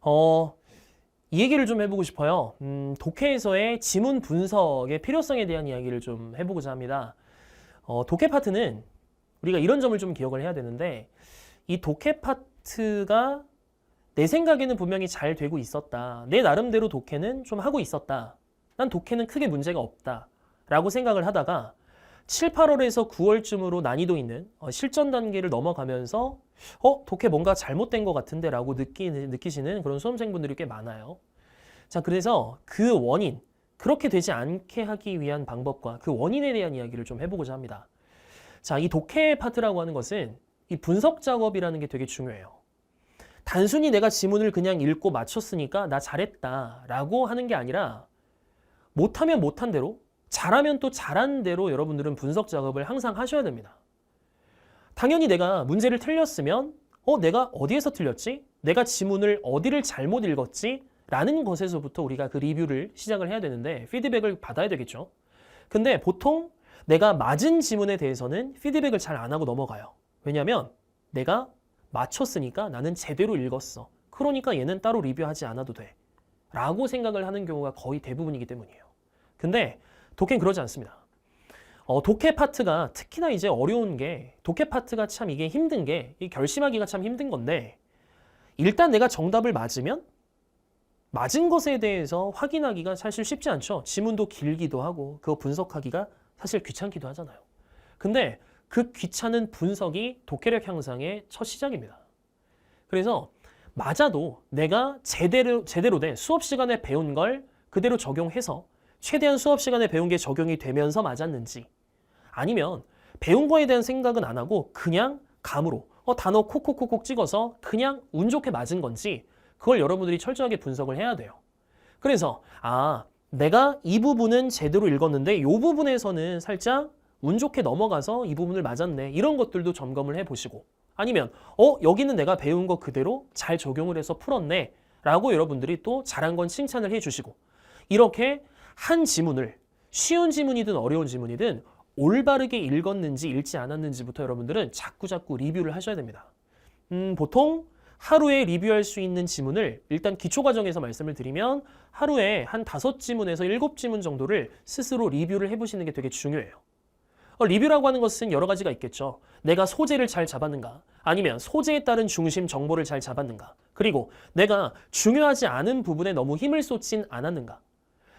어, 이 얘기를 좀 해보고 싶어요. 독해에서의 지문 분석의 필요성에 대한 이야기를 좀 해보고자 합니다. 독해 파트는 우리가 이런 점을 좀 기억을 해야 되는데, 이 독해 파트가 내 생각에는 분명히 잘 되고 있었다. 내 나름대로 독해는 좀 하고 있었다. 난 독해는 크게 문제가 없다. 라고 생각을 하다가 7, 8월에서 9월쯤으로 난이도 있는 실전 단계를 넘어가면서 독해 뭔가 잘못된 것 같은데 라고 느끼시는 그런 수험생분들이 꽤 많아요. 자, 그래서 그 원인, 그렇게 되지 않게 하기 위한 방법과 그 원인에 대한 이야기를 좀 해보고자 합니다. 자, 이 독해 파트라고 하는 것은 이 분석 작업이라는 게 되게 중요해요. 단순히 내가 지문을 그냥 읽고 맞췄으니까 나 잘했다 라고 하는 게 아니라 못하면 못한 대로, 잘하면 또 잘한 대로 여러분들은 분석 작업을 항상 하셔야 됩니다. 당연히 내가 문제를 틀렸으면 내가 어디에서 틀렸지? 내가 지문을 어디를 잘못 읽었지? 라는 것에서부터 우리가 그 리뷰를 시작을 해야 되는데 피드백을 받아야 되겠죠. 근데 보통 내가 맞은 지문에 대해서는 피드백을 잘 안 하고 넘어가요. 왜냐하면 내가 맞췄으니까 나는 제대로 읽었어. 그러니까 얘는 따로 리뷰하지 않아도 돼. 라고 생각을 하는 경우가 거의 대부분이기 때문이에요. 근데 독해는 그러지 않습니다. 독해 파트가 특히나 이제 어려운 게 독해 파트가 참 이게 힘든 게 결심하기가 참 힘든 건데 일단 내가 정답을 맞으면 맞은 것에 대해서 확인하기가 사실 쉽지 않죠. 지문도 길기도 하고 그거 분석하기가 사실 귀찮기도 하잖아요. 근데 그 귀찮은 분석이 독해력 향상의 첫 시작입니다. 그래서 맞아도 내가 제대로 된 수업 시간에 배운 걸 그대로 적용해서 최대한 수업 시간에 배운 게 적용이 되면서 맞았는지 아니면 배운 거에 대한 생각은 안 하고 그냥 감으로 단어 콕콕콕콕 찍어서 그냥 운 좋게 맞은 건지 그걸 여러분들이 철저하게 분석을 해야 돼요. 그래서 내가 이 부분은 제대로 읽었는데 이 부분에서는 살짝 운 좋게 넘어가서 이 부분을 맞았네. 이런 것들도 점검을 해보시고 아니면 여기는 내가 배운 거 그대로 잘 적용을 해서 풀었네 라고 여러분들이 또 잘한 건 칭찬을 해주시고 이렇게 한 지문을 쉬운 지문이든 어려운 지문이든 올바르게 읽었는지 읽지 않았는지부터 여러분들은 자꾸 리뷰를 하셔야 됩니다. 보통 하루에 리뷰할 수 있는 지문을 일단 기초 과정에서 말씀을 드리면 하루에 한 5지문에서 7지문 정도를 스스로 리뷰를 해보시는 게 되게 중요해요. 리뷰라고 하는 것은 여러 가지가 있겠죠. 내가 소재를 잘 잡았는가? 아니면 소재에 따른 중심 정보를 잘 잡았는가? 그리고 내가 중요하지 않은 부분에 너무 힘을 쏟진 않았는가?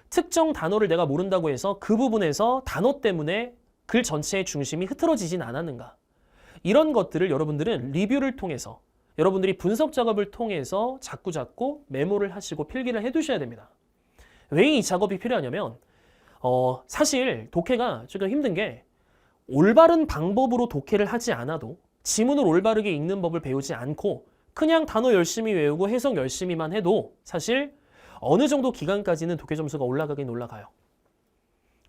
특정 단어를 내가 모른다고 해서 그 부분에서 단어 때문에 글 전체의 중심이 흐트러지진 않았는가? 이런 것들을 여러분들은 리뷰를 통해서 여러분들이 분석 작업을 통해서 자꾸 메모를 하시고 필기를 해두셔야 됩니다. 왜 이 작업이 필요하냐면 사실 독해가 조금 힘든 게 올바른 방법으로 독해를 하지 않아도 지문을 올바르게 읽는 법을 배우지 않고 그냥 단어 열심히 외우고 해석 열심히만 해도 사실 어느 정도 기간까지는 독해 점수가 올라가긴 올라가요.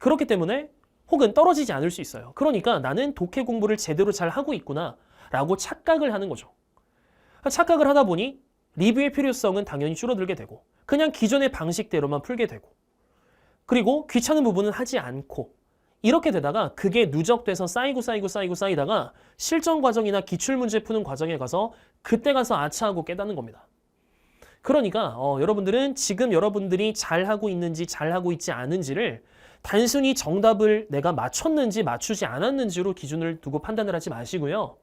그렇기 때문에 혹은 떨어지지 않을 수 있어요. 그러니까 나는 독해 공부를 제대로 잘 하고 있구나 라고 착각을 하는 거죠. 착각을 하다 보니 리뷰의 필요성은 당연히 줄어들게 되고 그냥 기존의 방식대로만 풀게 되고 그리고 귀찮은 부분은 하지 않고 이렇게 되다가 그게 누적돼서 쌓이다가 실전 과정이나 기출문제 푸는 과정에 가서 그때 가서 아차하고 깨닫는 겁니다. 그러니까 여러분들은 지금 여러분들이 잘하고 있는지 잘하고 있지 않은지를 단순히 정답을 내가 맞췄는지 맞추지 않았는지로 기준을 두고 판단을 하지 마시고요.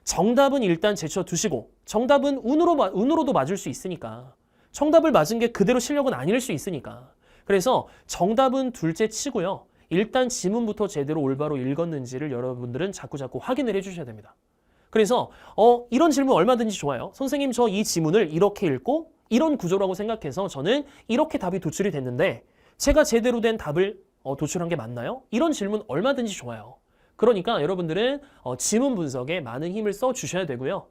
정답은 일단 제쳐두시고 정답은 운으로도 맞을 수 있으니까 정답을 맞은 게 그대로 실력은 아닐 수 있으니까 그래서 정답은 둘째 치고요. 일단 지문부터 제대로 올바로 읽었는지를 여러분들은 자꾸 확인을 해주셔야 됩니다. 그래서 이런 질문 얼마든지 좋아요. 선생님 저 이 지문을 이렇게 읽고 이런 구조라고 생각해서 저는 이렇게 답이 도출이 됐는데 제가 제대로 된 답을 도출한 게 맞나요? 이런 질문 얼마든지 좋아요. 그러니까 여러분들은 지문 분석에 많은 힘을 써주셔야 되고요.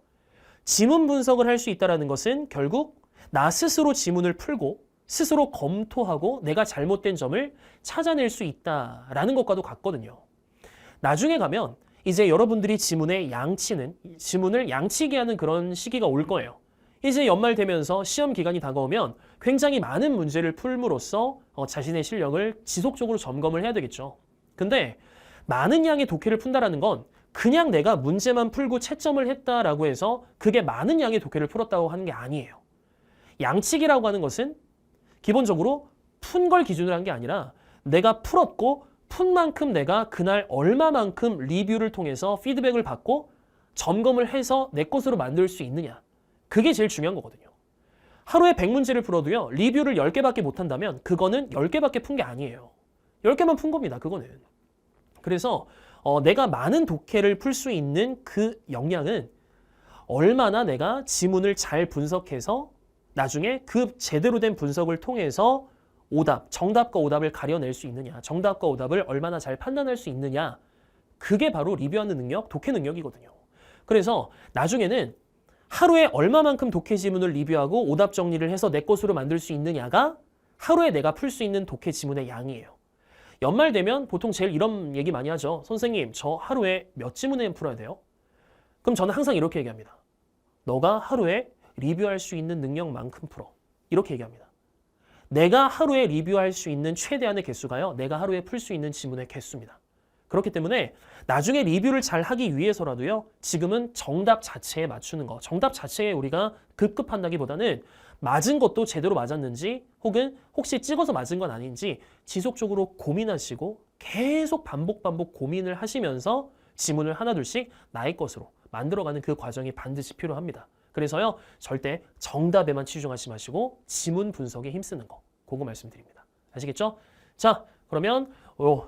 지문 분석을 할 수 있다는 것은 결국 나 스스로 지문을 풀고 스스로 검토하고 내가 잘못된 점을 찾아낼 수 있다라는 것과도 같거든요. 나중에 가면 이제 여러분들이 지문을 양치게 하는 그런 시기가 올 거예요. 이제 연말 되면서 시험 기간이 다가오면 굉장히 많은 문제를 풀므로써 자신의 실력을 지속적으로 점검을 해야 되겠죠. 근데 많은 양의 독해를 푼다라는 건 그냥 내가 문제만 풀고 채점을 했다라고 해서 그게 많은 양의 독해를 풀었다고 하는 게 아니에요. 양치기라고 하는 것은 기본적으로 푼 걸 기준으로 한 게 아니라 내가 풀었고 푼 만큼 내가 그날 얼마만큼 리뷰를 통해서 피드백을 받고 점검을 해서 내 것으로 만들 수 있느냐. 그게 제일 중요한 거거든요. 하루에 100문제를 풀어도요. 리뷰를 10개밖에 못한다면 그거는 10개밖에 푼 게 아니에요. 10개만 푼 겁니다. 그거는. 그래서 내가 많은 독해를 풀 수 있는 그 역량은 얼마나 내가 지문을 잘 분석해서 나중에 그 제대로 된 분석을 통해서 정답과 오답을 가려낼 수 있느냐, 정답과 오답을 얼마나 잘 판단할 수 있느냐, 그게 바로 리뷰하는 능력, 독해 능력이거든요. 그래서 나중에는 하루에 얼마만큼 독해 지문을 리뷰하고 오답 정리를 해서 내 것으로 만들 수 있느냐가 하루에 내가 풀 수 있는 독해 지문의 양이에요. 연말 되면 보통 제일 이런 얘기 많이 하죠. 선생님, 저 하루에 몇 지문을 풀어야 돼요? 그럼 저는 항상 이렇게 얘기합니다. 너가 하루에 리뷰할 수 있는 능력만큼 풀어. 이렇게 얘기합니다. 내가 하루에 리뷰할 수 있는 최대한의 개수가요. 내가 하루에 풀 수 있는 지문의 개수입니다. 그렇기 때문에 나중에 리뷰를 잘 하기 위해서라도요. 지금은 정답 자체에 맞추는 거. 정답 자체에 우리가 급급한다기보다는 맞은 것도 제대로 맞았는지 혹은 혹시 찍어서 맞은 건 아닌지 지속적으로 고민하시고 계속 반복 고민을 하시면서 지문을 하나둘씩 나의 것으로 만들어가는 그 과정이 반드시 필요합니다. 그래서요. 절대 정답에만 치중하지 마시고 지문 분석에 힘쓰는 거. 그거 말씀드립니다. 아시겠죠? 자, 그러면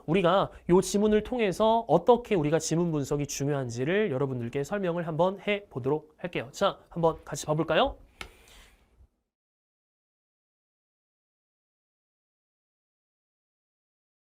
우리가 이 지문을 통해서 어떻게 우리가 지문 분석이 중요한지를 여러분들께 설명을 한번 해보도록 할게요. 자, 한번 같이 봐볼까요?